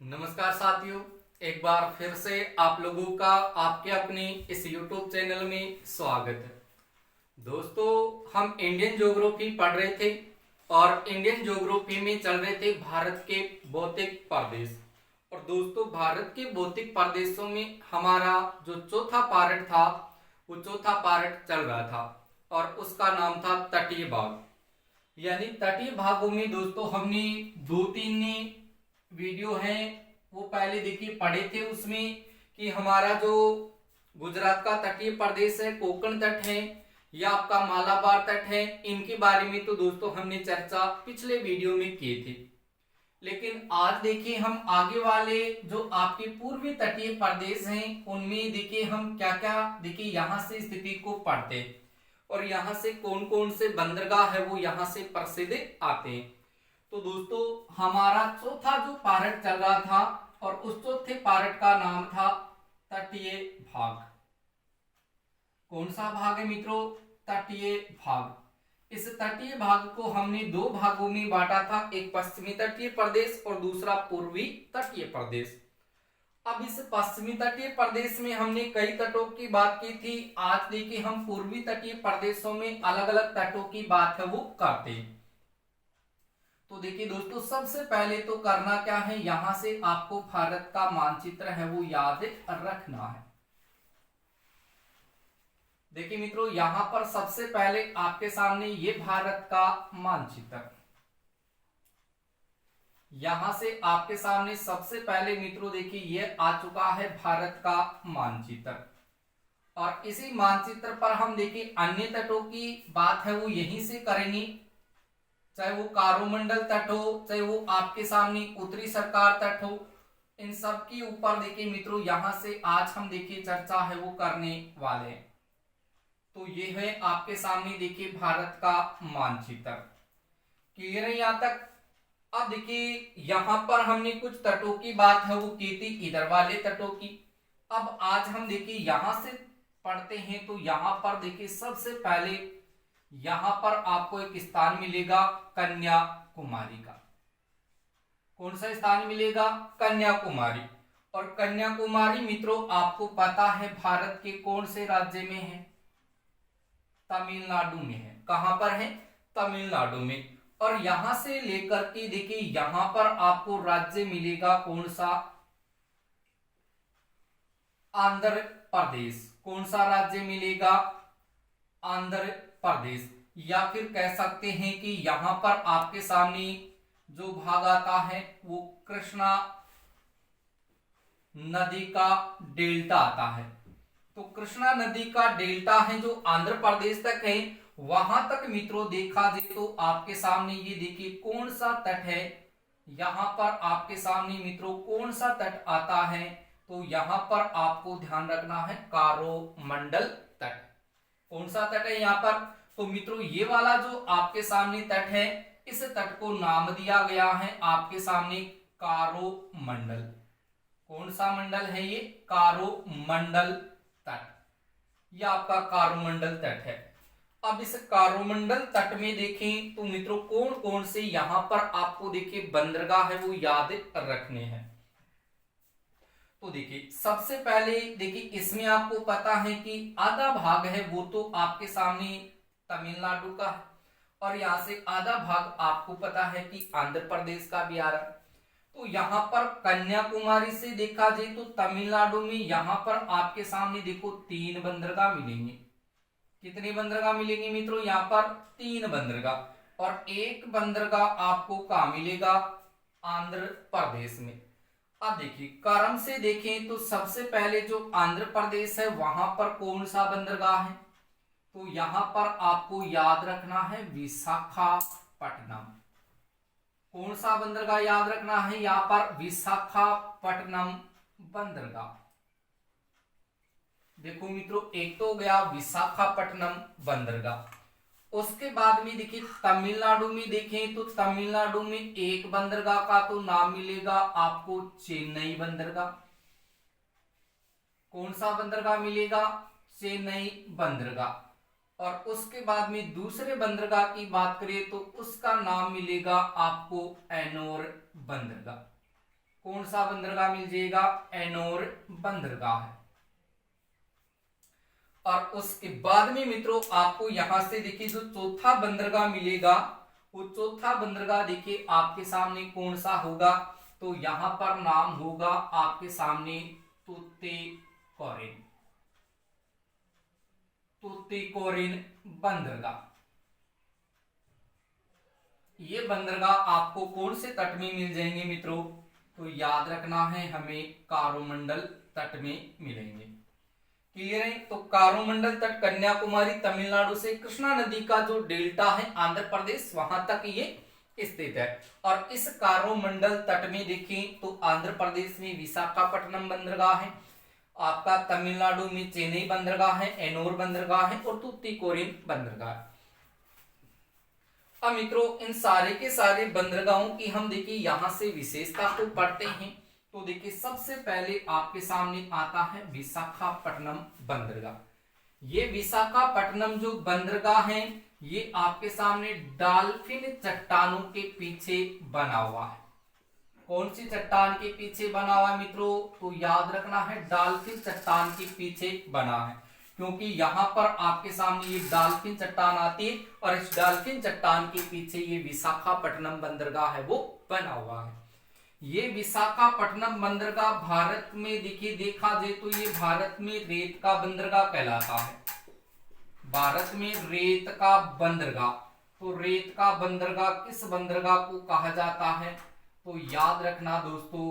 नमस्कार साथियों, एक बार फिर से आप लोगों का आपके अपने इस YouTube चैनल में स्वागत है। दोस्तों, हम इंडियन ज्योग्राफी पढ़ रहे थे और इंडियन ज्योग्राफी में चल रहे थे भारत के भौतिक प्रदेश। और दोस्तों, भारत के भौतिक प्रदेशों में हमारा जो चौथा पार्ट था वो चौथा पार्ट चल रहा था और उसका नाम था तटीय भाग। यानी तटीय भागों में दोस्तों हमने दो तीन वीडियो हैं वो पहले देखिए पढ़े थे, उसमें कि हमारा जो गुजरात का तटीय प्रदेश है, कोंकण तट है या आपका मालाबार तट है, इनके बारे में तो दोस्तों हमने चर्चा पिछले वीडियो में किए थे। लेकिन आज देखिए हम आगे वाले जो आपके पूर्वी तटीय प्रदेश हैं उनमें देखिए हम क्या क्या देखिए यहाँ से स्थिति को पढ़ते हैं और यहाँ से कौन कौन से बंदरगाह है वो यहाँ से प्रसिद्ध आते हैं। तो दोस्तों, हमारा चौथा जो पार्ट चल रहा था और उस चौथे पार्ट का नाम था तटीय भाग। कौन सा भाग है मित्रों? तटीय भाग। इस तटीय भाग को हमने दो भागों में बांटा था, एक पश्चिमी तटीय प्रदेश और दूसरा पूर्वी तटीय प्रदेश। अब इस पश्चिमी तटीय प्रदेश में हमने कई तटों की बात की थी। आज देखिए हम पूर्वी तटीय प्रदेशों में अलग अलग तटों की बात है वो करते हैं। तो देखिए दोस्तों, सबसे पहले तो करना क्या है, यहां से आपको भारत का मानचित्र है वो याद रखना है। देखिए मित्रों, यहां पर सबसे पहले आपके सामने ये भारत का मानचित्र, यहां से आपके सामने सबसे पहले मित्रों देखिए ये आ चुका है भारत का मानचित्र। और इसी मानचित्र पर हम देखिए अन्य तटों की बात है वो यहीं से करेंगे, चाहे वो कारोमंडल तट हो, चाहे वो आपके सामने उत्तरी सरकार तट हो, इन सब के ऊपर देखिए मित्रों यहां से आज हम देखिए चर्चा है वो करने वाले हैं। तो ये है आपके सामने देखिए भारत का मानचित्र। क्लियर है यहां तक? अब देखिए यहां पर हमने कुछ तटों की बात है वो की थी, इधर वाले तटों की। अब आज हम देखिए यहां से पढ़ते हैं। तो यहां पर देखिए सबसे पहले यहां पर आपको एक स्थान मिलेगा कन्याकुमारी का। कौन सा स्थान मिलेगा? कन्याकुमारी। और कन्याकुमारी मित्रों आपको पता है भारत के कौन से राज्य में है? तमिलनाडु में है। कहां पर है? तमिलनाडु में। और यहां से लेकर के देखिए यहां पर आपको राज्य मिलेगा कौन सा? आंध्र प्रदेश। कौन सा राज्य मिलेगा? आंध्र प्रदेश। या फिर कह सकते हैं कि यहां पर आपके सामने जो भाग आता है वो कृष्णा नदी का डेल्टा आता है। तो कृष्णा नदी का डेल्टा है जो आंध्र प्रदेश तक है, वहां तक मित्रों देखा जाए तो आपके सामने ये देखिए कौन सा तट है। यहां पर आपके सामने मित्रों कौन सा तट आता है? तो यहां पर आपको ध्यान रखना है कारोमंडल तट। कौन सा तट है यहाँ पर? तो मित्रों ये वाला जो आपके सामने तट है, इस तट को नाम दिया गया है आपके सामने कारोमंडल। कौन सा मंडल है ये? कारोमंडल तट। ये आपका कारोमंडल तट है। अब इस कारोमंडल तट में देखें तो मित्रों कौन कौन से यहां पर आपको देखिए बंदरगाह है वो याद रखने हैं। तो देखिए सबसे पहले देखिए इसमें आपको पता है कि आधा भाग है वो तो आपके सामने तमिलनाडु का है और यहां से आधा भाग आपको पता है कि आंध्र प्रदेश का भी आ रहा है। तो यहां पर कन्याकुमारी से देखा जाए तो तमिलनाडु में यहां पर आपके सामने देखो 3 बंदरगाह मिलेंगे। कितने बंदरगाह मिलेंगे मित्रों? यहां पर 3 बंदरगाह। और एक बंदरगाह आपको कहां मिलेगा? आंध्र प्रदेश में। अब देखिए क्रम से देखें तो सबसे पहले जो आंध्र प्रदेश है वहां पर कौन सा बंदरगाह है? तो यहां पर आपको याद रखना है विशाखापट्टनम। कौन सा बंदरगाह याद रखना है? यहां पर विशाखापट्टनम बंदरगाह। देखो मित्रों, एक तो गया विशाखापट्टनम बंदरगाह। उसके बाद में देखिए तमिलनाडु में देखें तो तमिलनाडु में एक बंदरगाह का तो नाम मिलेगा आपको चेन्नई बंदरगाह। कौन सा बंदरगाह मिलेगा? चेन्नई बंदरगाह। और उसके बाद में दूसरे बंदरगाह की बात करें तो उसका नाम मिलेगा आपको एनोर बंदरगाह। कौन सा बंदरगाह मिल जाएगा? एनोर बंदरगाह है। और उसके बाद में मित्रों आपको यहां से देखिए जो चौथा बंदरगाह मिलेगा, वो चौथा बंदरगाह देखिए आपके सामने कौन सा होगा? तो यहां पर नाम होगा आपके सामने तूतीकोरिन, तूतीकोरिन बंदरगाह। ये बंदरगाह आपको कौन से तट में मिल जाएंगे मित्रों? तो याद रखना है हमें कोरोमंडल तट में मिलेंगे। क्लियर है? तो कोरोमंडल तट कन्याकुमारी तमिलनाडु से कृष्णा नदी का जो डेल्टा है आंध्र प्रदेश, वहां तक ये स्थित है। और इस कोरोमंडल तट में देखें तो आंध्र प्रदेश में विशाखापट्टनम बंदरगाह है, आपका तमिलनाडु में चेन्नई बंदरगाह है, एनोर बंदरगाह है और तूतीकोरिन बंदरगाह है। अब मित्रों इन सारे के सारे बंदरगाहों की हम देखिए यहां से विशेषता को पढ़ते हैं। तो देखिए सबसे पहले आपके सामने आता है विशाखापट्टनम बंदरगाह। ये विशाखापट्टनम जो बंदरगाह है ये आपके सामने डॉल्फिन चट्टानों के पीछे बना हुआ है। कौन सी चट्टान के पीछे बना हुआ है मित्रों? तो याद रखना है डॉल्फिन चट्टान के पीछे बना है, क्योंकि यहां पर आपके सामने ये डॉल्फिन चट्टान आती है और इस डॉल्फिन चट्टान के पीछे ये विशाखापट्टनम बंदरगाह है वो बना हुआ है। ये विशाखापट्टनम बंदरगाह भारत में देखिए देखा जाए तो ये भारत में रेत का बंदरगाह कहलाता है। भारत में रेत का बंदरगाह, तो रेत का बंदरगाह किस बंदरगाह को कहा जाता है? तो याद रखना दोस्तों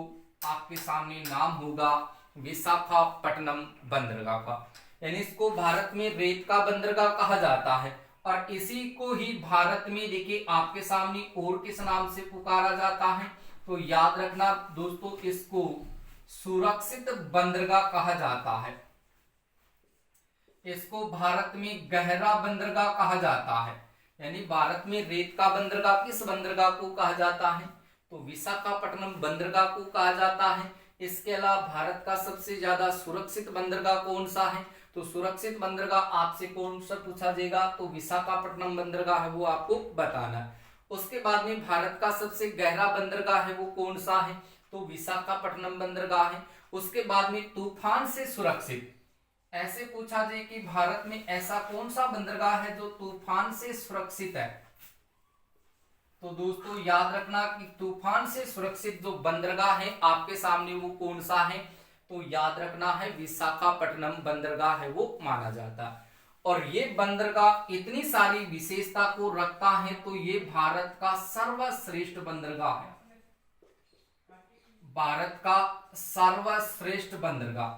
आपके सामने नाम होगा विशाखापट्टनम बंदरगाह का, यानी इसको भारत में रेत का बंदरगाह कहा जाता है। और इसी को ही भारत में देखिए आपके सामने और किस नाम से पुकारा जाता है? तो याद रखना दोस्तों इसको सुरक्षित बंदरगाह कहा जाता है। इसको भारत में गहरा बंदरगाह कहा जाता है। यानी भारत में रेत का बंदरगाह किस बंदरगाह को कहा जाता है? तो विशाखापट्टनम बंदरगाह को कहा जाता है। इसके अलावा भारत का सबसे ज्यादा सुरक्षित बंदरगाह कौन सा है? तो सुरक्षित बंदरगाह आपसे कौन सा पूछा जाएगा? तो विशाखापट्टनम बंदरगाह है वो आपको बताना है। उसके बाद में भारत का सबसे गहरा बंदरगाह है वो कौन सा है? तो विशाखापट्टनम बंदरगाह है। उसके बाद में तूफान से सुरक्षित, ऐसे पूछा जाए कि भारत में ऐसा कौन सा बंदरगाह है जो तूफान से सुरक्षित है? तो दोस्तों याद रखना कि तूफान से सुरक्षित जो बंदरगाह है आपके सामने वो कौन सा है? तो याद रखना है विशाखापट्टनम बंदरगाह है वो माना जाता है। और ये बंदरगाह इतनी सारी विशेषता को रखता है तो ये भारत का सर्वश्रेष्ठ बंदरगाह है। भारत का सर्वश्रेष्ठ बंदरगाह,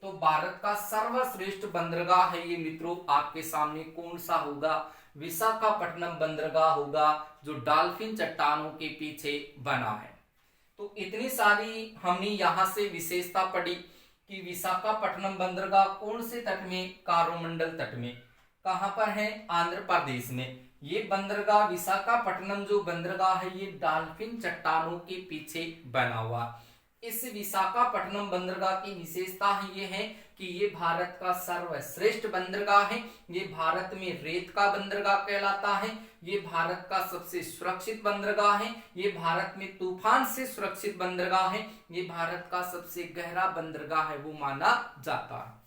तो भारत का सर्वश्रेष्ठ बंदरगाह है ये मित्रों आपके सामने कौन सा होगा? विशाखापट्टनम बंदरगाह होगा जो डॉल्फिन चट्टानों के पीछे बना है। तो इतनी सारी हमने यहां से विशेषता पढ़ी कि विशाखापट्टनम बंदरगाह कौन से तट में? कोरोमंडल तट में। कहां पर है? आंध्र प्रदेश में। ये बंदरगाह विशाखापट्टनम जो बंदरगाह है ये डॉल्फिन चट्टानों के पीछे बना हुआ। इस विशाखापट्टनम बंदरगाह की विशेषता ये है कि ये भारत का सर्वश्रेष्ठ बंदरगाह है। ये भारत में रेत का बंदरगाह कहलाता है। ये भारत का सबसे सुरक्षित बंदरगाह है। ये भारत में तूफान से सुरक्षित बंदरगाह है। ये भारत का सबसे गहरा बंदरगाह है वो माना जाता है।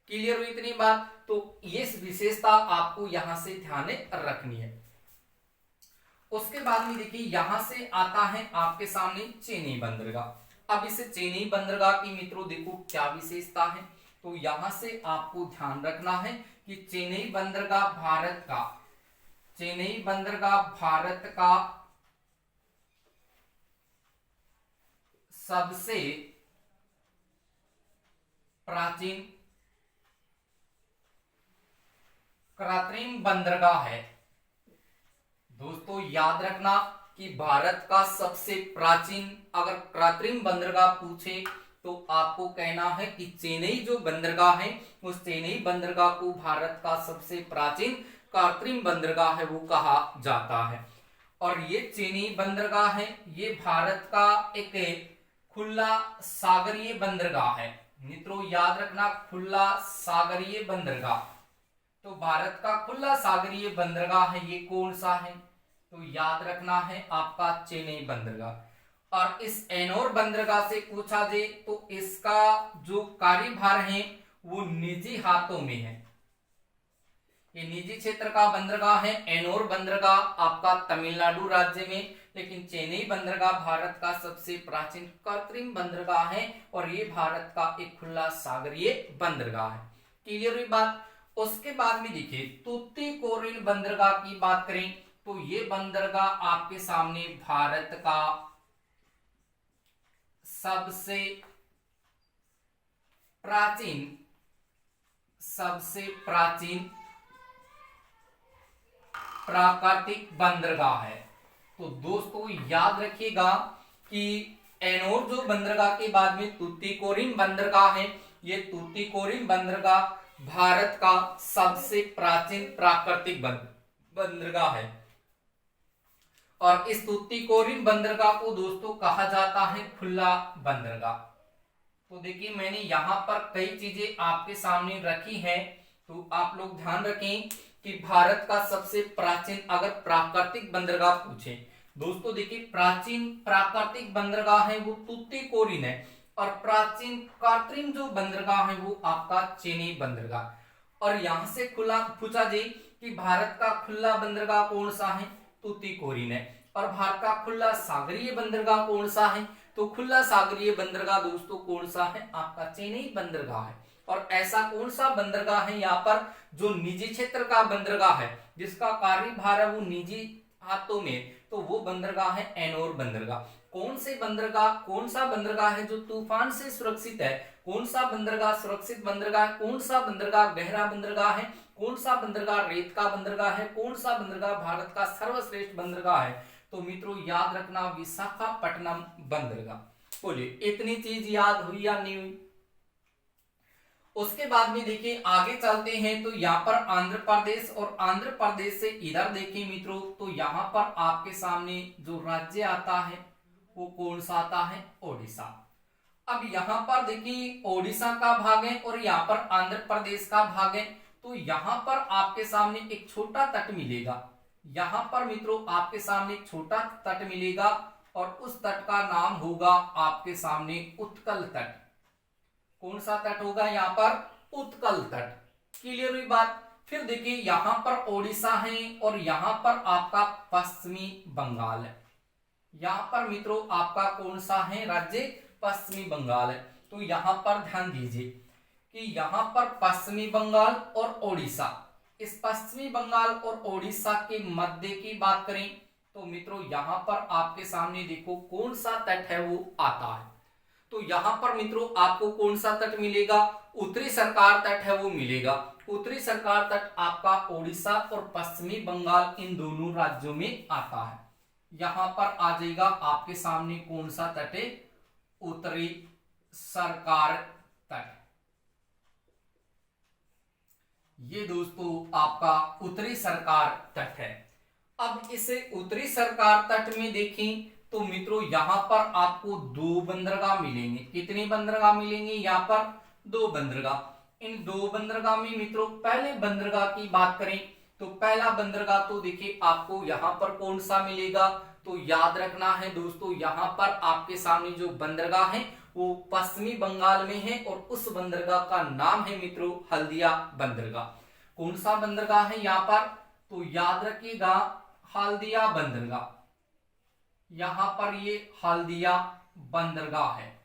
क्लियर हुई इतनी बात? तो ये विशेषता आपको यहां से ध्यान में रखनी है। उसके बाद में देखिए यहां से आता है आपके सामने चेन्नई बंदरगाह। अब इस चेन्नई बंदरगाह की मित्रों देखो क्या विशेषता है? तो यहां से आपको ध्यान रखना है कि चेन्नई बंदरगाह भारत का, चेन्नई बंदरगाह भारत का सबसे प्राचीन कृत्रिम बंदरगाह है। दोस्तों याद रखना कि भारत का सबसे प्राचीन अगर कृत्रिम बंदरगाह पूछे तो आपको कहना है कि चेन्नई जो बंदरगाह है उस चेन्नई बंदरगाह को भारत का सबसे प्राचीन कृत्रिम बंदरगाह है वो कहा जाता है। और ये चेन्नई बंदरगाह है ये भारत का एक खुला सागरीय बंदरगाह है। मित्रों याद रखना खुला सागरीय बंदरगाह, तो भारत का खुला सागरीय बंदरगाह है ये कौन सा है? तो याद रखना है आपका चेन्नई बंदरगाह। और इस एनोर बंदरगाह से पूछा जाए तो इसका जो कार्यभार है वो निजी हाथों में है। ये निजी क्षेत्र का बंदरगाह है। एनोर बंदरगाह आपका तमिलनाडु राज्य में, लेकिन चेन्नई बंदरगाह भारत का सबसे प्राचीन कृत्रिम बंदरगाह है और ये भारत का एक खुला सागरीय बंदरगाह है। क्लियर हुई बात। उसके बाद में देखिए तूतीकोरिन बंदरगाह की बात करें तो ये बंदरगाह आपके सामने भारत का सबसे प्राचीन प्राकृतिक बंदरगाह है। तो दोस्तों याद रखिएगा कि एनोर जो बंदरगाह के बाद में तूतीकोरिन बंदरगाह है, ये तूतीकोरिन बंदरगाह भारत का सबसे प्राचीन प्राकृतिक बंदरगाह है। और इस तूतीकोरिन बंदरगाह को दोस्तों कहा जाता है खुला बंदरगाह। तो देखिए मैंने यहां पर कई चीजें आपके सामने रखी है, तो आप लोग ध्यान रखें कि भारत का सबसे प्राचीन अगर प्राकृतिक बंदरगाह पूछे दोस्तों, देखिए प्राचीन प्राकृतिक बंदरगाह है वो तूतीकोरिन है और प्राचीन कृत्रिम जो बंदरगाह है वो आपका चेन्नई बंदरगाह। और यहां से खुला पूछा जाए कि भारत का खुला बंदरगाह कौन सा है, तूतीकोरिन है। और भारत का खुला सागरीय बंदरगाह कौन सा है, तो खुला सागरीय बंदरगाह दोस्तों कौन सा है, आपका चेन्नई बंदरगाह है। और ऐसा कौन सा बंदरगाह है यहाँ पर जो निजी क्षेत्र का बंदरगाह है, जिसका कार्यभार है वो निजी हाथों में, तो वो बंदरगाह है एनोर बंदरगाह। कौन सा बंदरगाह है जो तूफान से सुरक्षित है, कौन सा बंदरगाह सुरक्षित बंदरगाह, कौन सा बंदरगाह गहरा बंदरगाह है, कौन सा बंदरगाह रेत का बंदरगाह है, कौन सा बंदरगाह भारत का सर्वश्रेष्ठ बंदरगाह है, तो मित्रों याद रखना विशाखापट्टनम बंदरगाह। बोलिए इतनी चीज याद हुई या नहीं हुई। उसके बाद में देखिए आगे चलते हैं तो यहाँ पर आंध्र प्रदेश, और आंध्र प्रदेश से इधर देखिए मित्रों तो यहाँ पर आपके सामने जो राज्य आता है वो कौन सा आता है, ओडिशा। अब यहाँ पर देखिए ओडिशा का भाग है और यहाँ पर आंध्र प्रदेश का भाग है। तो यहाँ पर आपके सामने एक छोटा तट मिलेगा, यहाँ पर मित्रों आपके सामने एक छोटा तट मिलेगा और उस तट का नाम होगा आपके सामने उत्कल तट। कौन सा तट होगा यहाँ पर, उत्कल तट। क्लियर हुई बात। फिर देखिए यहाँ पर ओडिशा है और यहाँ पर आपका पश्चिमी बंगाल है। यहाँ पर मित्रों आपका कौन सा है राज्य, पश्चिमी बंगाल है। तो यहाँ पर ध्यान दीजिए कि यहाँ पर पश्चिमी बंगाल और ओडिशा, इस पश्चिमी बंगाल और ओडिशा के मध्य की बात करें तो मित्रों यहाँ पर आपके सामने देखो कौन सा तट है वो आता है। तो यहाँ पर मित्रों आपको कौन सा तट मिलेगा, उत्तरी सरकार तट है वो मिलेगा। उत्तरी सरकार तट आपका ओडिशा और पश्चिमी बंगाल इन दोनों राज्यों में आता है। यहाँ पर आ जाएगा आपके सामने कौन सा तट है, उत्तरी सरकार तट। ये दोस्तों आपका उत्तरी सरकार तट है। अब इसे उत्तरी सरकार तट में देखें तो मित्रों यहाँ पर आपको दो बंदरगाह मिलेंगे। कितने बंदरगाह मिलेंगे, यहाँ पर दो बंदरगाह। इन दो बंदरगाह में मित्रों पहले बंदरगाह की बात करें तो पहला बंदरगाह तो देखिए आपको यहाँ पर कौन सा मिलेगा, तो याद रखना है दोस्तों यहाँ पर आपके सामने जो बंदरगाह है वो पश्चिमी बंगाल में है और उस बंदरगाह का नाम है मित्रों हल्दिया बंदरगाह। कौन सा बंदरगाह है यहाँ पर, तो याद रखिएगा हल्दिया बंदरगाह। यहाँ पर ये हल्दिया बंदरगाह है।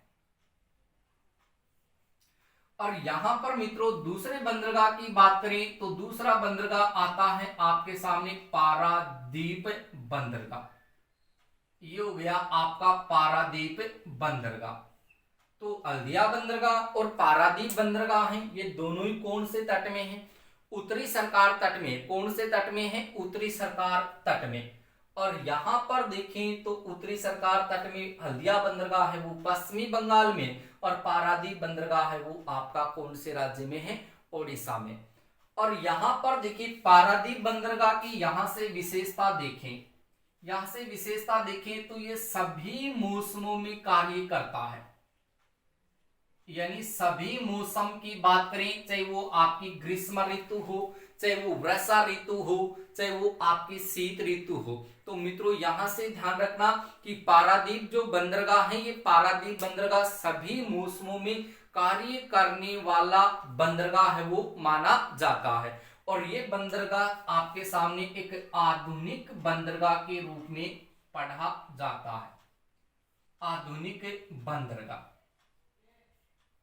और यहाँ पर मित्रों दूसरे बंदरगाह की बात करें तो दूसरा बंदरगाह आता है आपके सामने पारादीप बंदरगाह। ये हो गया आपका पारादीप बंदरगाह। तो हल्दिया बंदरगाह और पारादीप बंदरगाह हैं, ये दोनों ही कौन से तट में हैं, उत्तरी सरकार तट में। कौन से तट में है, उत्तरी सरकार तट में। और यहाँ पर देखें तो उत्तरी सरकार तट में हल्दिया बंदरगाह है वो पश्चिमी बंगाल में, और पारादीप बंदरगाह है वो आपका कौन से राज्य में है, ओडिशा में। और यहाँ पर देखिए पारादीप बंदरगाह की यहाँ से विशेषता देखें, यहाँ से विशेषता देखें तो ये सभी मौसमों में कार्य करता है। यानी सभी मौसम की बात करें, चाहे वो आपकी ग्रीष्म ऋतु हो, चाहे वो वर्षा ऋतु हो, चाहे वो आपकी शीत ऋतु हो, तो मित्रों यहां से ध्यान रखना कि पारादीप जो बंदरगाह है, ये पारादीप बंदरगाह सभी मौसमों में कार्य करने वाला बंदरगाह है वो माना जाता है। और ये बंदरगाह आपके सामने एक आधुनिक बंदरगाह के रूप में पढ़ा जाता है, आधुनिक बंदरगाह।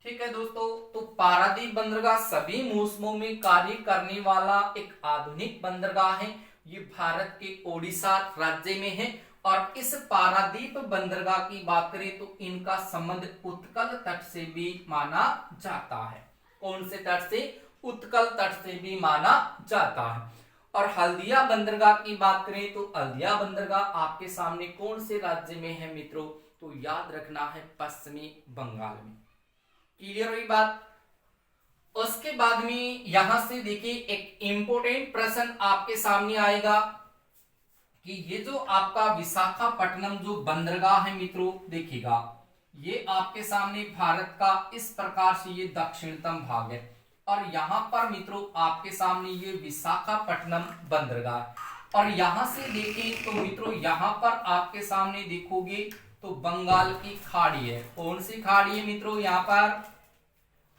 ठीक है दोस्तों, तो पारादीप बंदरगाह सभी मौसमों में कार्य करने वाला एक आधुनिक बंदरगाह है। ये भारत के ओडिशा राज्य में है। और इस पारादीप बंदरगाह की बात करें तो इनका संबंध उत्कल तट से भी माना जाता है। कौन से तट से? उत्कल तट से भी माना जाता है। और हल्दिया बंदरगाह की बात करें तो हल्दिया बंदरगाह आपके सामने कौन से राज्य में है मित्रों? तो याद रखना है पश्चिमी बंगाल में। क्लियर हुई बात? उसके बाद में यहां से देखिए एक इंपॉर्टेंट प्रश्न आपके सामने आएगा कि ये जो आपका विशाखापट्टनम जो बंदरगाह है मित्रों, देखिएगा ये आपके सामने भारत का इस प्रकार से ये दक्षिणतम भाग है। और यहां पर मित्रों आपके सामने ये विशाखापट्टनम बंदरगाह। और यहां से देखें तो मित्रों यहां पर आपके सामने देखोगे तो बंगाल की खाड़ी है। कौन सी खाड़ी है मित्रों यहाँ पर?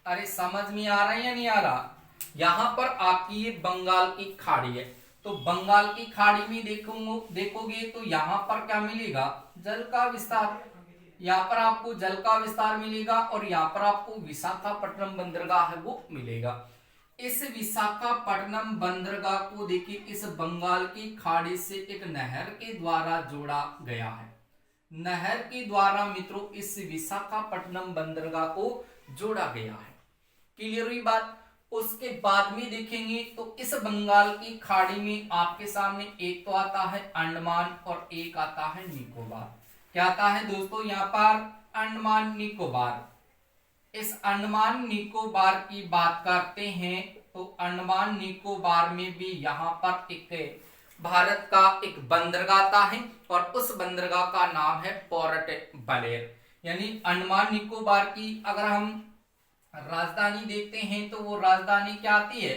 अरे समझ में आ रहा है या नहीं आ रहा? यहां पर आपकी ये बंगाल की खाड़ी है। तो बंगाल की खाड़ी में देखोगे तो यहां पर क्या मिलेगा? जल का विस्तार। यहाँ पर आपको जल का विस्तार मिलेगा और यहाँ पर आपको विशाखापट्टनम बंदरगाह है वो मिलेगा। इस विशाखापट्टनम बंदरगाह को देखिए इस बंगाल की खाड़ी से एक नहर के द्वारा जोड़ा गया है। नहर के द्वारा मित्रों इस विशाखापट्टनम बंदरगाह को जोड़ा गया है। क्लियर हुई बात? उसके बाद में देखेंगे तो इस बंगाल की खाड़ी में आपके सामने एक तो आता है अंडमान और एक आता है निकोबार। क्या आता है दोस्तों यहाँ पर? अंडमान निकोबार। इस अंडमान निकोबार की बात करते हैं तो अंडमान निकोबार में भी यहाँ पर एक भारत का एक बंदरगाह आता है और उस बंदरगाह का नाम है पोर्ट ब्लेयर। यानी अंडमान निकोबार की अगर हम राजधानी देखते हैं तो वो राजधानी क्या आती है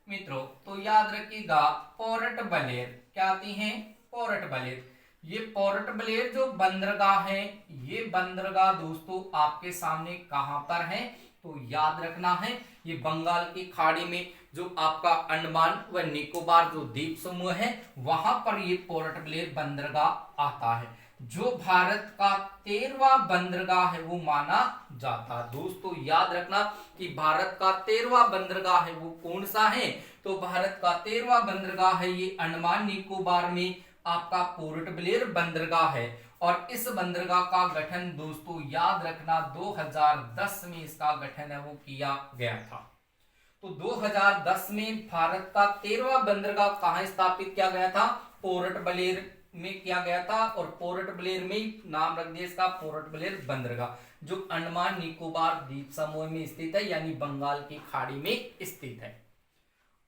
मित्रों? तो याद रखिएगा पोर्ट ब्लेयर। क्या आती है? Port Blair. ये पोर्ट ब्लेयर जो बंदरगाह है, ये बंदरगाह दोस्तों आपके सामने कहां पर है? तो याद रखना है ये बंगाल की खाड़ी में जो आपका अंडमान व निकोबार जो द्वीप समूह है वहां पर ये पोर्ट ब्लेयर बंदरगाह आता है, जो भारत का 13वां बंदरगाह है वो माना जाता है। दोस्तों याद रखना कि भारत का 13वां बंदरगाह है वो कौन सा है? तो भारत का 13वां बंदरगाह है ये अंडमान निकोबार में आपका पोर्ट ब्लेयर बंदरगाह है। और इस बंदरगाह का गठन दोस्तों याद रखना 2010 में इसका गठन है वो किया गया था। तो 2010 में भारत का 13वां बंदरगाह कहां स्थापित किया गया था? पोर्ट ब्लेयर में किया गया था। और पोर्ट ब्लेयर में नाम रख दिया इसका पोर्ट ब्लेयर बंदरगाह, जो अंडमान निकोबार द्वीप समूह में स्थित है, यानी बंगाल की खाड़ी में स्थित है।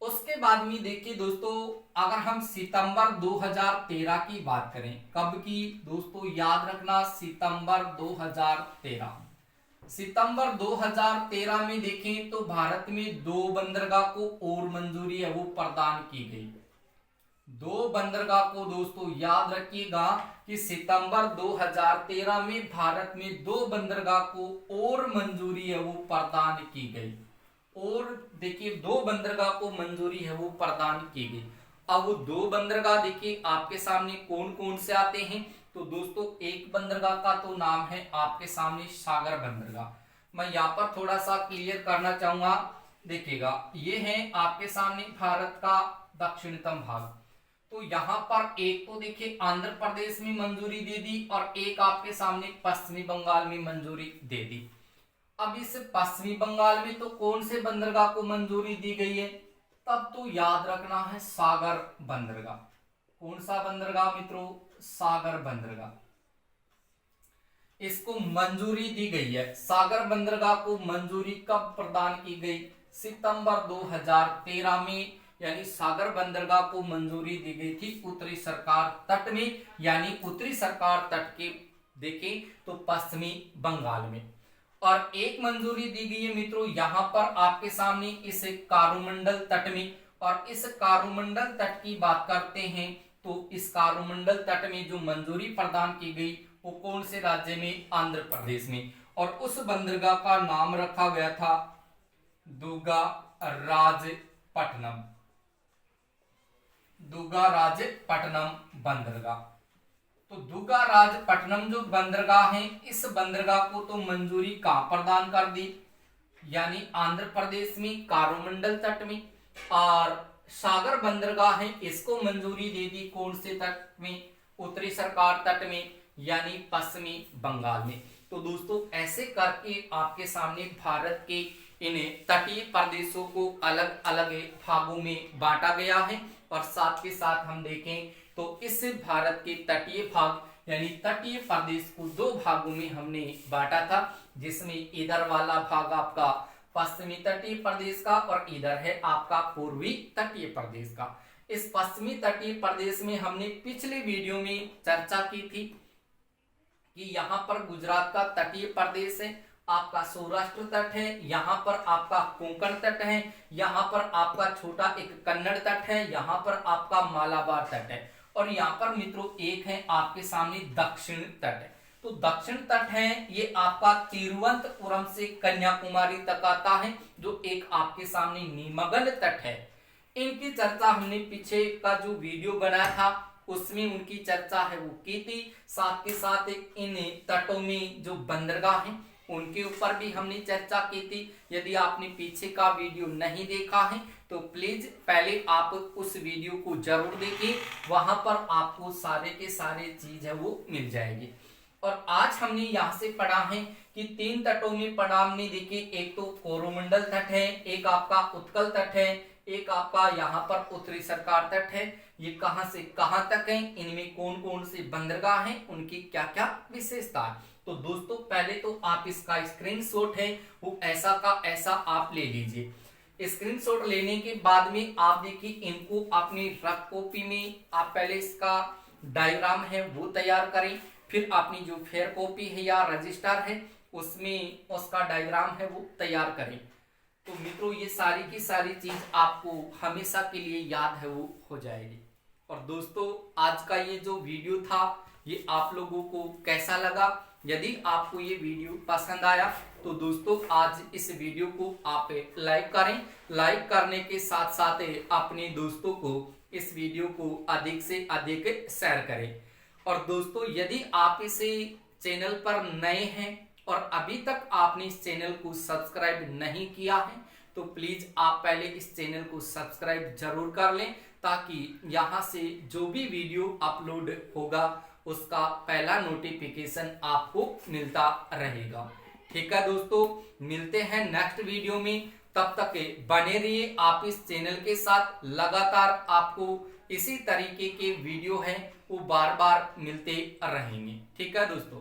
उसके बाद में देखिए दोस्तों अगर हम सितंबर 2013 की बात करें, कब की दोस्तों? याद रखना सितंबर 2013। सितंबर 2013 में देखें तो भारत में 2 बंदरगाह को और मंजूरी है वो प्रदान की गई। 2 बंदरगाह को दोस्तों याद रखिएगा कि सितंबर 2013 में भारत में 2 बंदरगाह को और मंजूरी है वो प्रदान की गई। और देखिए 2 बंदरगाह को मंजूरी है वो प्रदान की गई। अब वो 2 बंदरगाह देखिए आपके सामने कौन कौन से आते हैं? तो दोस्तों एक बंदरगाह का तो नाम है आपके सामने सागर बंदरगाह। मैं यहाँ पर थोड़ा सा क्लियर करना चाहूंगा, देखिएगा ये है आपके सामने भारत का दक्षिणतम भाग। तो यहाँ पर एक तो देखिए आंध्र प्रदेश में मंजूरी दे दी और एक आपके सामने पश्चिमी बंगाल में मंजूरी दे दी। अब इस पश्चिमी बंगाल में तो कौन से बंदरगाह को मंजूरी दी गई है? तब तो याद रखना है सागर बंदरगाह। कौन सा बंदरगाह मित्रों? सागर बंदरगाह। इसको मंजूरी दी गई है। सागर बंदरगाह को मंजूरी कब प्रदान की गई? सितंबर 2013 में, यानी सागर बंदरगाह को मंजूरी दी गई थी उत्तरी सरकार तट में, यानी उत्तरी सरकार तट के देखें तो पश्चिमी बंगाल में। और एक मंजूरी दी गई है मित्रों यहाँ पर आपके सामने इस कारुमंडल तट में। और इस कारुमंडल तट की बात करते हैं तो इस कारुमंडल तट में जो मंजूरी प्रदान की गई वो कौन से राज्य में? आंध्र प्रदेश में। और उस बंदरगाह का नाम रखा गया था दुग्गाराजपट्टनम। दुग्गाराजपट्टनम बंदरगाह। तो दुग्गाराजपट्टनम जो बंदरगाह है, इस बंदरगाह को तो मंजूरी कहां प्रदान कर दी? यानी आंध्र प्रदेश में कारुमंडल तट में। और सागर बंदरगाह है, इसको मंजूरी दे दी कौन से तट में? उत्तरी सरकार तट में, यानी पश्चिमी बंगाल में। तो दोस्तों ऐसे करके आपके सामने भारत के इन तटीय प्रदेशों को अलग अलग भागों में बांटा गया है। और साथ के साथ हम देखें तो इस भारत के तटीय भाग यानी तटीय प्रदेश को दो भागों में हमने बांटा था, जिसमें इधर वाला भाग आपका पश्चिमी तटीय प्रदेश का और इधर है आपका पूर्वी तटीय प्रदेश का। इस पश्चिमी तटीय प्रदेश में हमने पिछले वीडियो में चर्चा की थी कि यहाँ पर गुजरात का तटीय प्रदेश है, आपका सौराष्ट्र तट है, यहाँ पर आपका कोंकण तट है, यहाँ पर आपका छोटा एक कन्नड़ तट है, यहाँ पर आपका मालाबार तट है, और यहाँ पर मित्रों एक है आपके सामने दक्षिण तट है। तो दक्षिण तट है ये आपका तिरुवनंतपुरम से कन्याकुमारी तक आता है, जो एक आपके सामने नीमगल तट है। इनकी चर्चा हमने पीछे का जो वीडियो बनाया था उसमें उनकी चर्चा है वो की थी। साथ के साथ इन तटों में जो बंदरगाह हैं उनके ऊपर भी हमने चर्चा की थी। यदि आपने पीछे का वीडियो नहीं देखा है तो प्लीज पहले आप उस वीडियो को जरूर देखिए, वहां पर आपको सारे के सारे चीज है वो मिल जाएगी। और आज हमने यहाँ से पढ़ा है कि तीन तटों में पढ़ा हमने। देखिए एक तो कोरोमंडल तट है, एक आपका उत्कल तट है, एक आपका यहाँ पर उत्तरी सरकार तट है। ये कहां से कहां तक है, इनमें कौन कौन से बंदरगाह हैं, उनकी क्या क्या विशेषता है। तो दोस्तों पहले तो आप इसका स्क्रीनशॉट है वो ऐसा का ऐसा आप ले लीजिए। स्क्रीनशॉट लेने के बाद में आप देखिए इनको अपनी रफ कॉपी में आप पहले इसका डायग्राम है वो तैयार करें, फिर अपनी जो फेयर कॉपी है या रजिस्टर है उसमें उसका डायग्राम है वो तैयार करें। तो मित्रों ये सारी की सारी चीज आपको हमेशा के लिए याद है वो हो जाएगी। और दोस्तों आज का ये जो वीडियो था ये आप लोगों को कैसा लगा? यदि आपको ये वीडियो पसंद आया तो दोस्तों आज इस वीडियो को आप लाइक करें। लाइक करने के साथ साथ अपने दोस्तों को इस वीडियो को अधिक से अधिक शेयर करें। और दोस्तों यदि आप इस चैनल पर नए हैं और अभी तक आपने इस चैनल को सब्सक्राइब नहीं किया है तो प्लीज आप पहले इस चैनल को सब्सक्राइब जरूर कर लें, ताकि यहाँ से जो भी वीडियो अपलोड होगा उसका पहला नोटिफिकेशन आपको मिलता रहेगा। ठीक है दोस्तों, मिलते हैं नेक्स्ट वीडियो में। तब तक बने रहिए आप इस चैनल के साथ। लगातार आपको इसी तरीके के वीडियो हैं वो बार बार मिलते रहेंगे। ठीक है दोस्तों।